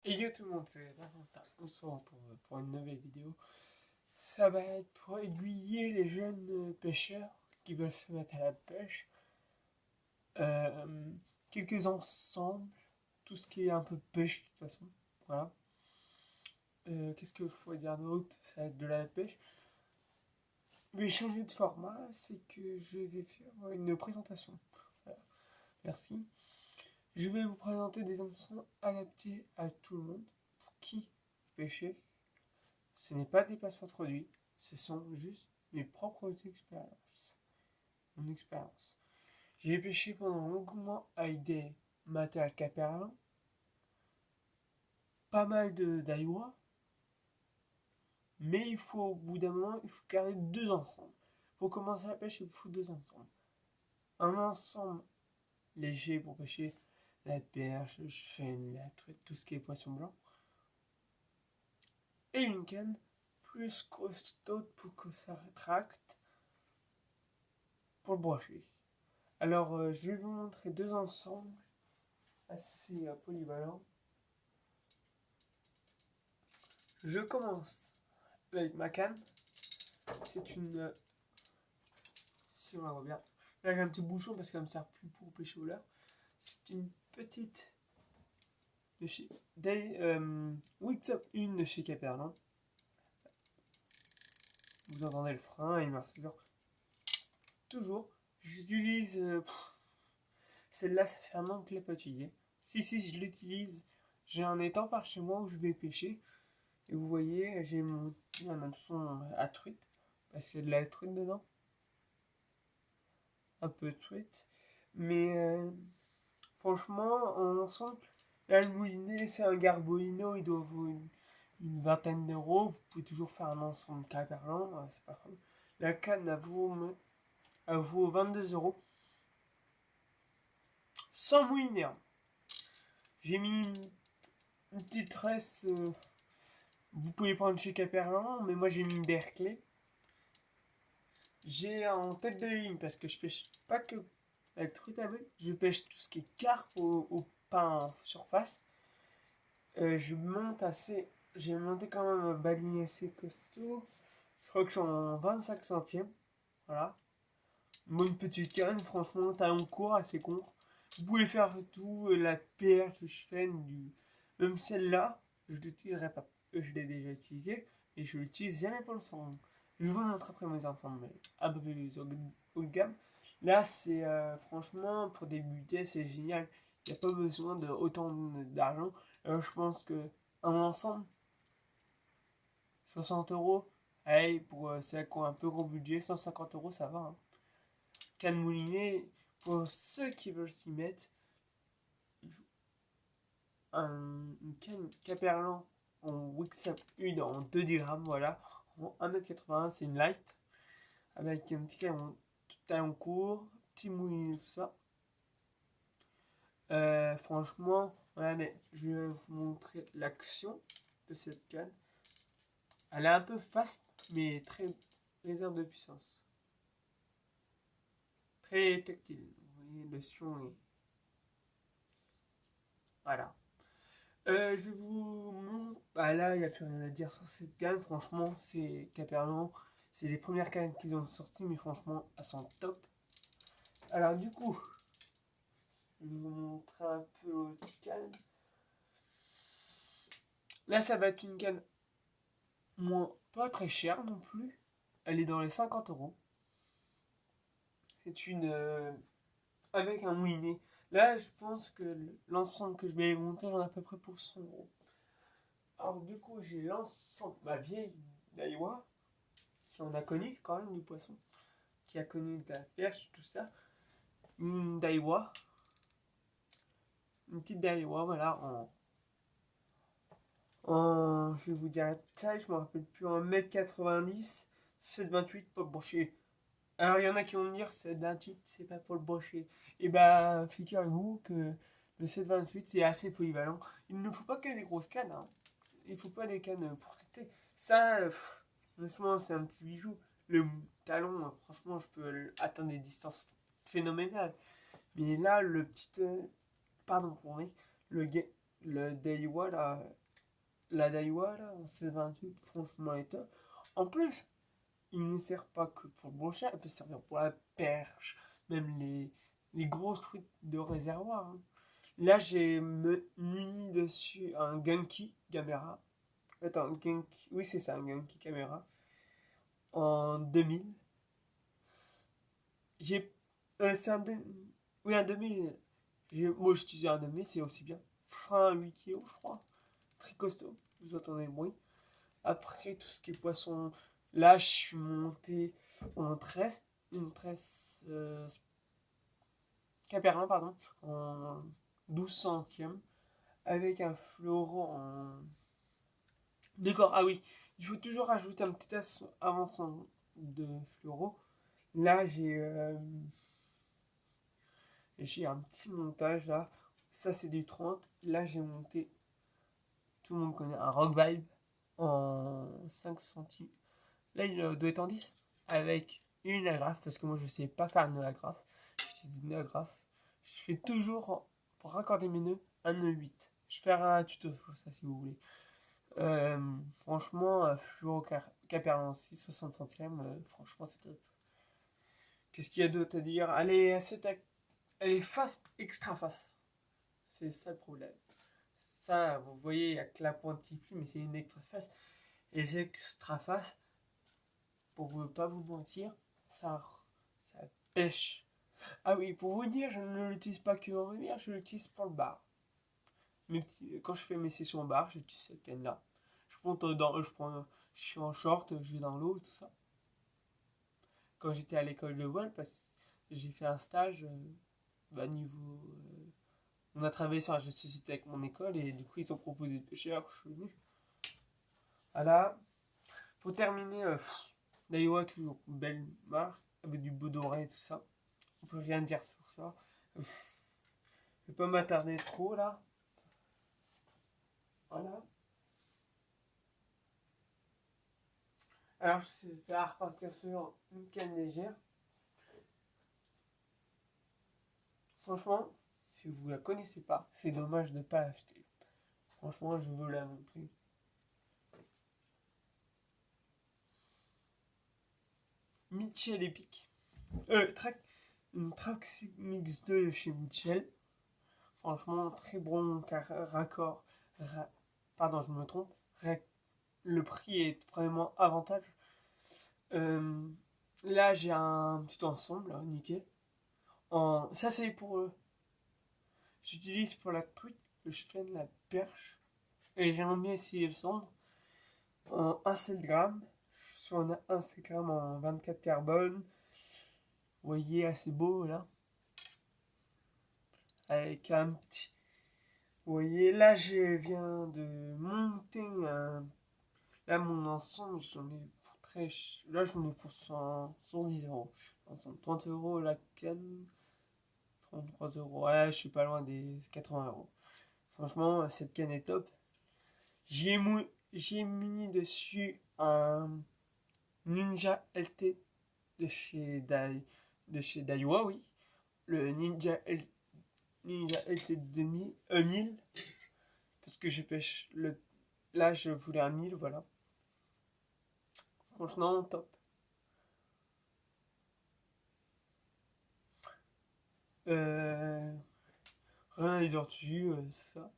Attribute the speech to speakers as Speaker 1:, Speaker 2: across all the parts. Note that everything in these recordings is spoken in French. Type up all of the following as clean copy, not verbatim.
Speaker 1: Et yo tout le monde, c'est Valentin. On se retrouve pour une nouvelle vidéo. Ça va être pour aiguiller les jeunes pêcheurs qui veulent se mettre à la pêche. Euh, Quelques ensembles, tout ce qui est un peu pêche de toute façon. Voilà. Qu'est-ce que je pourrais dire d'autre? Ça va être de la pêche. Je vais changer de format, c'est que je vais faire une présentation. Voilà. Merci. Je vais vous présenter des ensembles adaptés à tout le monde. Pour qui pêcher. Ce n'est pas des placements de produits, ce sont juste mes propres expériences. Mon expérience. J'ai pêché pendant longuement avec des matériels Caperlin, pas mal de d'Aiwa, mais il faut au bout d'un moment, il faut garder deux ensembles. Pour commencer la pêche, il faut deux ensembles. Un ensemble léger pour pêcher la perche, le chêne, la truite, tout ce qui est poisson blanc. Et une canne plus costaud pour que ça rétracte pour le brocher. Alors, je vais vous montrer deux ensembles assez polyvalents. Je commence avec ma canne. C'est une. Si on la voit bien. Là, j'ai un petit bouchon parce qu'elle ne me sert plus pour pêcher au leurre. C'est une petite. De chez. Wixup 1 de chez Caperlin. Vous entendez le frein, il marche toujours. Toujours. J'utilise. Celle-là, ça fait un an que je l'ai pas utilisée. Si, je l'utilise. J'ai un étang par chez moi où je vais pêcher. Et vous voyez, j'ai mon un hameçon à truite. Parce qu'il y a de la truite dedans. Un peu de truite. Mais franchement, en ensemble, là, le moulinet, c'est un garbolino. Il doit vaut une vingtaine d'euros. Vous pouvez toujours faire un ensemble Caperlin. C'est pas grave. La canne, elle vaut 22 euros. Sans moulinet. J'ai mis une petite tresse. Vous pouvez prendre chez Caperlin, mais moi j'ai mis une Berkeley. J'ai en tête de ligne parce que je pêche pas que avec truite à vue, je pêche tout ce qui est carpe au pain en surface. Je monte assez. J'ai monté quand même un baleinier assez costaud. Je crois que je suis en 25 centièmes. Voilà. Une petite canne, franchement, talon court, assez con. Vous pouvez faire tout, la perche, le chêne, même celle-là, je l'utiliserai pas. Je l'ai déjà utilisée et je l'utilise jamais pour le sang. Je vous montre après mes enfants, mais un peu plus haut de gamme. Là, c'est franchement, pour débuter, c'est génial. Il n'y a pas besoin de autant d'argent. Je pense que un ensemble, 60 euros. Allez, pour celles qui ont un peu gros budget, 150 euros, ça va. Hein. Canne moulinet, pour ceux qui veulent s'y mettre, une canne Caperlan en Wixup 1 en 2 grammes, voilà, en 1m81, c'est une light, avec un petit canon talon court, petit moulinet, tout ça. Franchement, regardez, je vais vous montrer l'action de cette canne. Elle est un peu fast, mais très réserve de puissance. Très tactile. Vous voyez, le son est. Voilà. Je vais vous montrer. Bah là, il n'y a plus rien à dire sur cette canne. Franchement, c'est Caperlan. C'est les premières cannes qu'ils ont sorties, mais franchement, elles sont top. Alors, du coup, je vais vous montrer un peu l'autre canne. Là, ça va être une canne moins pas très chère non plus. Elle est dans les 50 euros. C'est une. Avec un moulinet. Là, je pense que l'ensemble que je vais vous montrer, j'en ai à peu près pour 100 euros. Alors, du coup, j'ai l'ensemble, ma vieille Daiwa, qui en a connu quand même du poisson, qui a connu de la perche, tout ça. Une Daiwa, une petite Daiwa, voilà, je vais vous dire la taille, je me rappelle plus, 1m90, 7,28 pour le brochet. Alors, il y en a qui vont me dire, 7,28, c'est pas pour le brochet. Et bah, figurez-vous que le 7,28, c'est assez polyvalent. Il ne faut pas que des grosses cannes, hein. Il ne faut pas des cannes pour traiter. Ça, franchement, c'est un petit bijou. Le talon, franchement, je peux atteindre des distances phénoménales. Mais là, le petit. Pardon pour moi. Le, le Daiwa, la Daiwa, là, en 16-28, franchement, est top. En plus, il ne sert pas que pour le brochet, il peut servir pour la perche, même les grosses trucs de réservoir, hein. Là, j'ai muni dessus un Genki caméra. Attends, Genki, oui, c'est ça, un Genki caméra. En 2000. J'ai. C'est un 2000. Oui, un 2000. Moi, j'utilisais un 2000, c'est aussi bien. Frein à 8 kg, je crois. Très costaud. Vous entendez le bruit. Après, tout ce qui est poisson. Là, je suis monté en tresse. Une tresse. Caperlin, pardon. En 12 centièmes. Avec un fleuron en. D'accord, ah oui. Il faut toujours rajouter un petit as avant son de fluoro. Là, j'ai un petit montage là. Ça, c'est du 30. Là, j'ai monté, tout le monde connaît, un Rock Vibe en 5 centimes. Là, il doit être en 10. Avec une agrafe, parce que moi, je sais pas faire de agrafe. J'utilise une agrafe. Je fais toujours, pour raccorder mes nœuds, un nœud 8. Je ferai un tuto sur ça si vous voulez. Franchement, Fluo Caperlan 6, 60 centièmes, franchement, c'est top. Qu'est-ce qu'il y a d'autre à dire? Elle est face, extra face. C'est ça le problème. Ça, vous voyez, il n'y a que la pointe qui plie, mais c'est une extra face. Et les extra face, pour ne pas vous mentir, ça pêche. Ah oui, pour vous dire, je ne l'utilise pas que en rivière, je l'utilise pour le bar. Quand je fais mes sessions au bar, j'utilise cette canne-là. Je suis en short, je vais dans l'eau, tout ça. Quand j'étais à l'école de voile, parce que j'ai fait un stage niveau. On a travaillé sur la société avec mon école et du coup ils ont proposé de pêcher, alors je suis venu. Voilà. Pour terminer, Daiwa, toujours belle marque, avec du beau doré et tout ça. On peut rien dire sur ça. Je vais pas m'attarder trop là. Voilà. Alors ça va repartir sur une canne légère. Franchement, si vous la connaissez pas, c'est dommage de ne pas l'acheter. Franchement, je veux la montrer. Mitchell Epic. Une Trax Mix 2 de chez Mitchell. Franchement, très bon car raccord. Pardon, je me trompe. Le prix est vraiment avantageux. Euh, Là, j'ai un petit ensemble, là, nickel. Ça, c'est pour. J'utilise pour la truite, je fais de la perche. Et j'aimerais bien essayer le cendre en 1 seul gramme. On a 1 seul gramme en 24 carbone. Vous voyez, assez beau là. Avec un petit. Vous voyez, là, je viens de monter un. Là, mon ensemble, j'en ai pour très. Là, j'en ai pour 110 euros. Ensemble, 30 euros la canne. 33 euros. Ouais, je suis pas loin des 80 euros. Franchement, cette canne est top. J'ai mis dessus un Ninja LT de chez Daiwa, oui. Le Ninja LT 1000. Parce que je pêche le. Là, je voulais un 1000, voilà. Franchement, top. Euh, Rien à dire dessus, ça.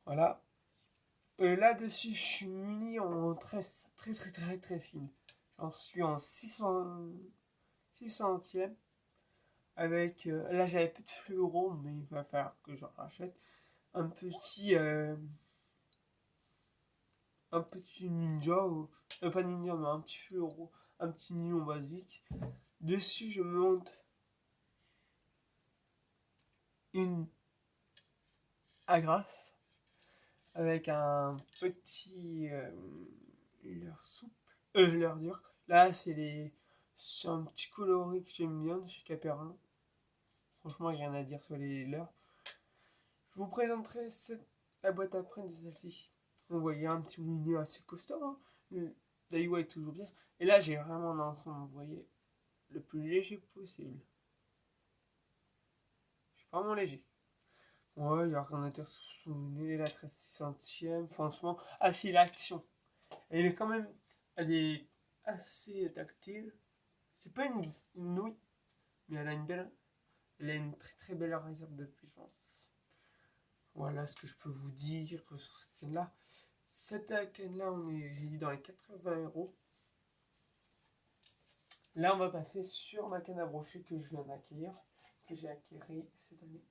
Speaker 1: Voilà. Là-dessus, je suis muni en tresse très très très très fine. J'en suis en 600e. Avec. Là, j'avais plus de fluoro, mais il va falloir que j'en rachète. Un petit. Un petit ninja. Pas ninja, mais un petit fluoro. Un petit nylon basique. Dessus, je monte une agrafe avec un petit leurre souple, leurre dur. Là, c'est un petit coloris que j'aime bien de chez Caperlin. Franchement, il n'y a rien à dire sur les leurres. Je vous présenterai la boîte après de celle-ci. On voyait un petit moulinet assez costaud, hein. Le Daiwa est toujours bien. Et là, j'ai vraiment un ensemble, vous voyez, le plus léger possible. Je suis vraiment léger. Ouais, il y a ordinateur souvenir, la 1300e, franchement. Ah si, l'action. Elle est quand même, elle est assez tactile. C'est pas une nouille, mais elle a une très très belle réserve de puissance. Voilà ce que je peux vous dire sur cette canne-là. Cette canne-là, j'ai dit, dans les 80 euros. Là, on va passer sur ma canne à brocher que je viens d'acquérir, que j'ai acquérie cette année.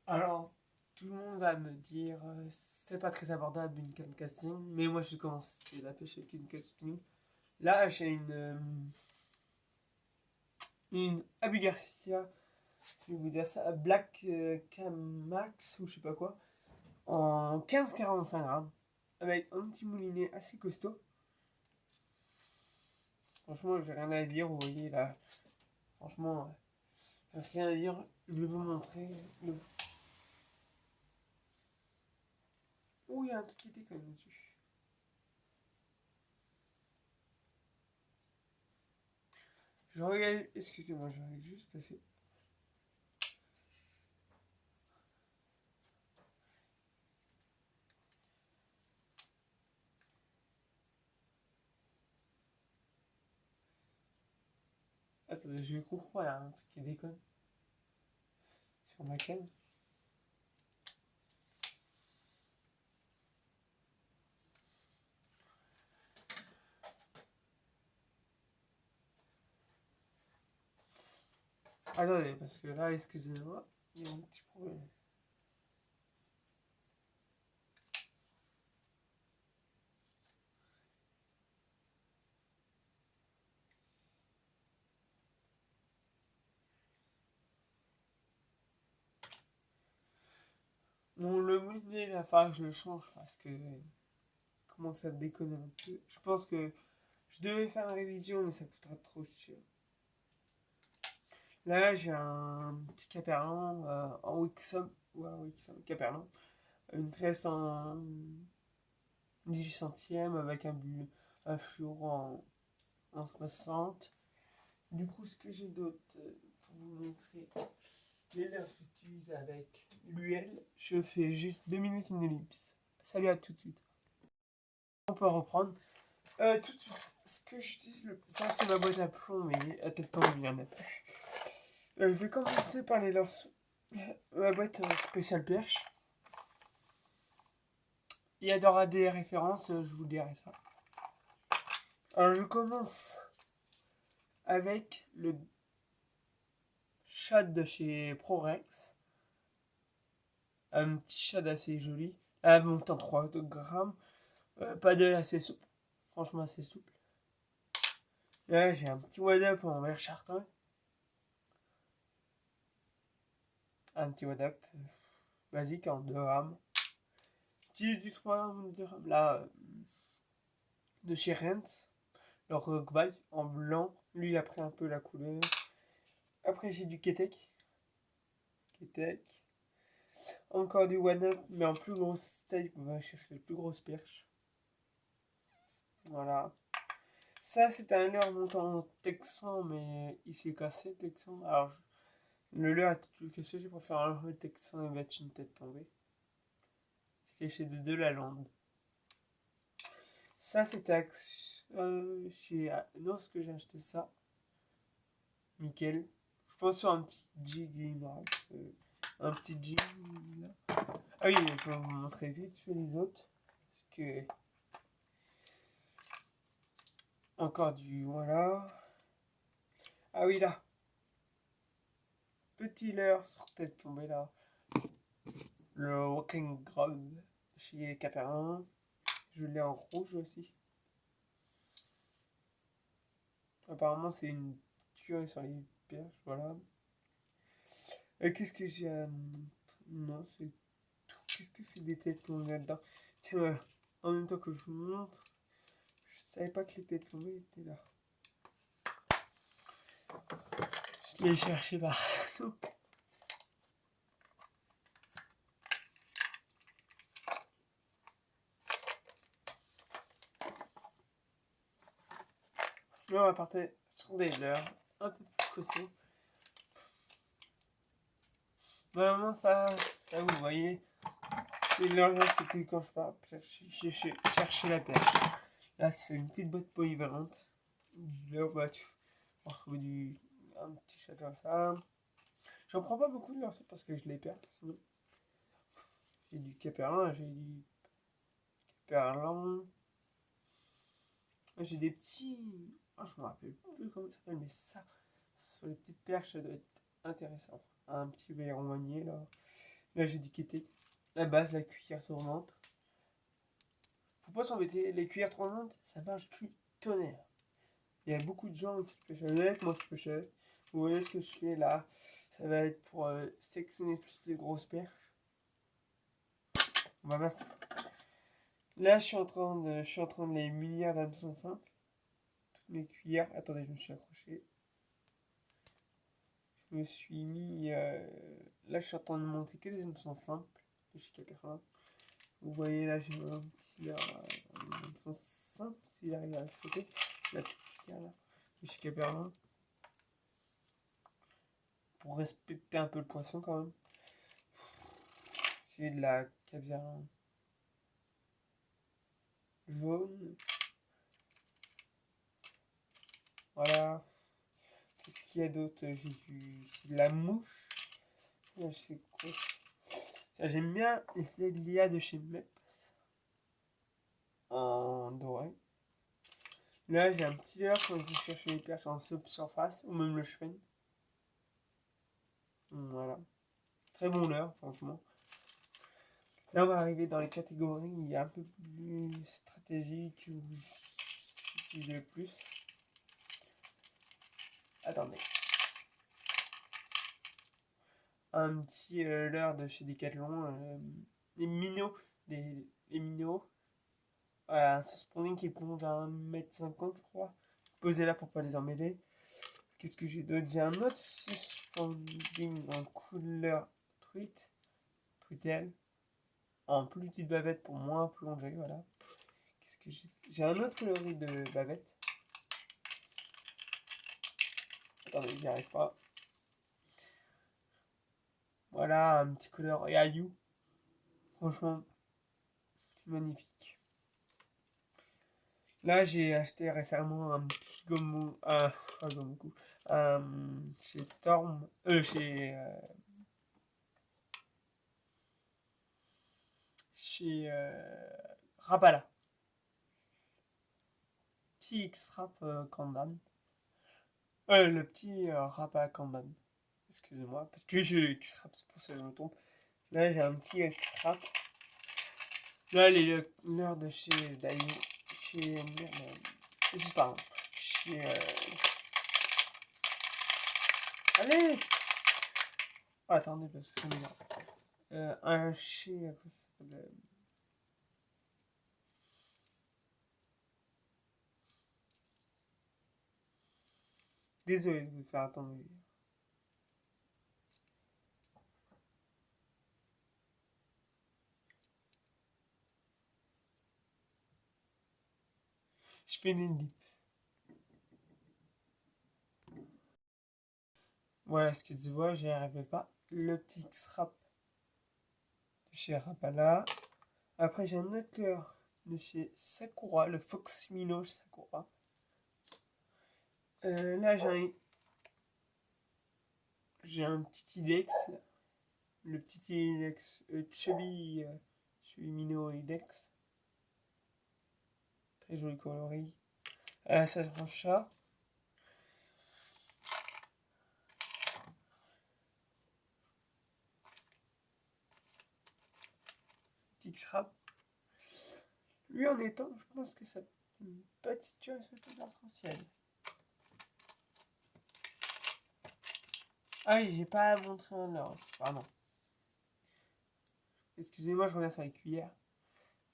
Speaker 1: Alors, tout le monde va me dire, c'est pas très abordable une canne casting, mais moi j'ai commencé la pêche avec une canne spinning. Là, j'ai une Abu Garcia, je vais vous dire ça, Black Max ou je sais pas quoi, en 15,45 grammes, avec un petit moulinet assez costaud. Franchement, j'ai rien à dire, vous voyez là. Franchement, j'ai rien à dire. Je vais vous montrer. Oh, il y a un truc qui déconne dessus. Je regarde. Excusez-moi, je regarde juste passer. Attendez, je comprends, il y a un truc qui déconne sur ma canne. Attendez, parce que là, excusez-moi, il y a un petit problème. Bon, le moulinet, il va falloir que je le change parce que commence à déconner un peu. Je pense que je devais faire une révision, mais ça coûtera trop cher. Là, j'ai un petit Caperlan en Wixom. Ouais, Wixom, Caperlan. Une tresse en 18 centièmes avec un fluoro en 60. Du coup, ce que j'ai d'autre pour vous montrer, les lèvres que j'utilise avec l'UL, je fais juste 2 minutes une ellipse. Salut, à tout de suite. On peut reprendre. Tout de suite, ce que j'utilise ça c'est ma boîte à plomb, mais à tête pas il n'y en a plus. Je vais commencer par les lance. Ma boîte spéciale perche. Il y aura des références, je vous dirai ça. Alors je commence avec le shad de chez ProRex. Un petit shad assez joli. Un montant 3 grammes. Paddle assez souple. Franchement assez souple. Là j'ai un petit Wad Up en verre chartreuse. Un petit Wad Up basique en 2 grammes. J'utilise du 3 grammes, 2 grammes. Là, de chez Rent. Le Rockval en blanc. Lui il a pris un peu la couleur. Après j'ai du Ketek. Encore du One Up, mais en plus grosse taille. On va chercher les plus grosses perches. Voilà. Ça, c'était un leurre montant texan, mais il s'est cassé le texan. Alors, le leurre était tout cassé, j'ai préféré enlever le texan et mettre une tête tombée. C'était chez De Lalande. Ça, c'était chez Anos que j'ai acheté ça. Nickel. Je pense sur un petit jig, un petit jig là. Ah oui, je vais vous montrer vite fait les autres. Parce que. Encore du. Voilà. Ah oui, là. Petit leurre sur tête tombée là. Le Walking Grove chez Caperin. Je l'ai en rouge aussi. Apparemment, c'est une tuerie sur les perches. Voilà. Qu'est-ce que j'ai à. Non, c'est tout. Qu'est-ce que fait des têtes tombées là-dedans? Tiens, en même temps que je vous montre, je savais pas que les têtes tombées étaient là. Je l'ai cherché partout. Là, on va partir sur des leurres un peu plus costauds. Vraiment, ça vous voyez, c'est l'urgence, c'est que quand je pars chercher la perche. Là, c'est une petite boîte polyvalente. Là, bah, on retrouve un petit chat comme ça. J'en prends pas beaucoup de leur parce que je les perds. Sinon, j'ai du caperlin, j'ai du perlan. J'ai des petits. Oh, je me rappelle plus comment ça s'appelle, mais ça, sur les petites perches, ça doit être intéressant. Un petit verre manier là. Là, j'ai du kété. La base, la cuillère tournante. Faut pas s'embêter, les cuillères tournantes, ça marche du tonnerre. Il y a beaucoup de gens qui pêchent avec, moi je pêche avec. Vous voyez ce que je fais là? Ça va être pour sectionner plus les grosses perches. On va masser. Là, je suis en train de les munir d'hameçons simples. Toutes mes cuillères. Attendez, je me suis accroché. Je me suis mis. Là, je suis en train de monter que des hameçons simples de chez Caperlin. Vous voyez là, j'ai un petit hameçon simple s'il arrive à le choper. La petite cuillère là de chez Caperlin. Pour respecter un peu le poisson quand même. C'est de la caviar jaune. Voilà. Qu'est-ce qu'il y a d'autre? J'ai de la mouche. Là, je sais quoi. Ça, j'aime bien les filets de l'IA de chez Meps. En doré. Là, j'ai un petit leurre quand je cherche les perches en surface. Ou même le chevenne. Voilà. Très bon leurre, franchement. Là, on va arriver dans les catégories un peu plus stratégiques où j'utilise le plus. Attendez. Un petit leurre de chez Decathlon. Les minots. Les minots. Un suspending qui plonge à 1,50 m, je crois. Posé là pour pas les emmêler. Qu'est-ce que j'ai d'autre? J'ai un autre suspending en couleur truitelle. En plus petite bavette pour moins plonger, voilà. Qu'est-ce que j'ai un autre coloris de bavette. Attendez, j'y arrive pas. Voilà, un petit couleur Ayu. Franchement, c'est magnifique. Là, j'ai acheté récemment un petit gommou. Pas gommou. Chez Storm. Chez Rapala. Petit X-Rap Kandan. Le petit Rapala Kandan. Excusez-moi, parce que j'ai X-Rap, c'est pour ça que je me trompe. Là, j'ai un petit X-Rap. Là, l'heure de chez Dai. Chez. Merde. Pardon. Chez. Allez! Oh, attendez, parce que c'est m'énerve. Un chez. Comment ça s'appelle? Désolé de vous faire attendre. Je fais une lip. Voilà, excusez-moi, j'y arrivais pas. Le petit X-Rap de chez Rapala. Après, j'ai un autre leurre de chez Sakura, le Fox Minoche Sakura. Là, j'ai un petit Ilex. Le petit Ilex Chubby Mino Ilex. Très joli coloris. Ça se range. Petit X-Rap. Lui en étant, je pense que ça peut être situation arc-en-ciel. Ah oui, j'ai pas montré en or. Pardon. Excusez-moi, je reviens sur les cuillères.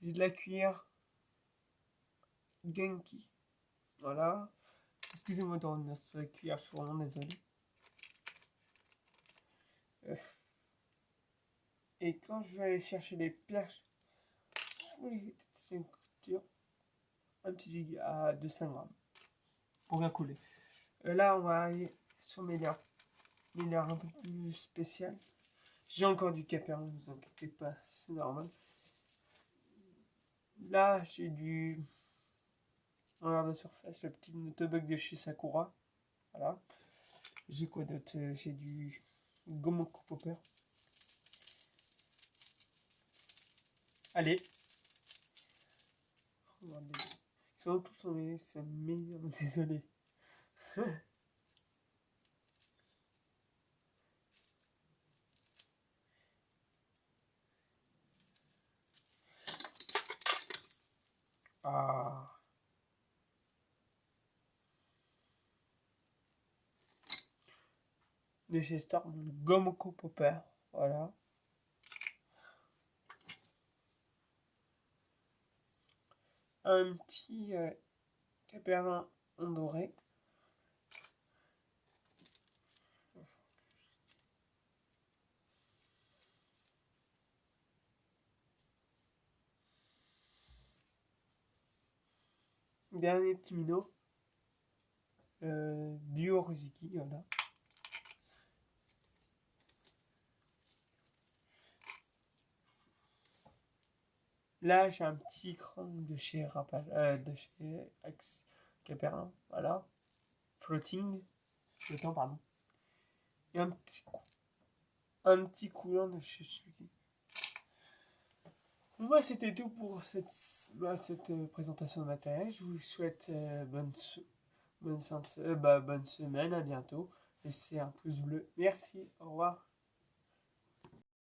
Speaker 1: J'ai de la cuillère Genki. Voilà. Excusez-moi de revenir sur les cuillères, je suis vraiment désolé. Et quand je vais aller chercher les perches sous les cultures, un petit jig de 5 grammes pour bien couler. Là, on va aller sur mes leurres un peu plus spéciales. J'ai encore du Caperan, ne vous inquiétez pas, c'est normal. Là, j'ai du... En l'air de surface, le petit Notebug de chez Sakura. Voilà. J'ai quoi d'autre? J'ai du Gomoku Popper. Allez. Regardez. Ils sont tous emmêlés, c'est meilleur, désolé. Ah. De chez Storm, Gomoku Popper. Voilà. Un petit Caperan en doré. Dernier petit minot. Du Oroziki, voilà. Là, j'ai un petit crâne de chez de chez Axe Caperin, voilà. Flottant, pardon. Et un petit coulant de chez Suki. Moi, c'était tout pour cette présentation de matériel. Je vous souhaite bonne semaine, à bientôt. Laissez un pouce bleu. Merci, au revoir.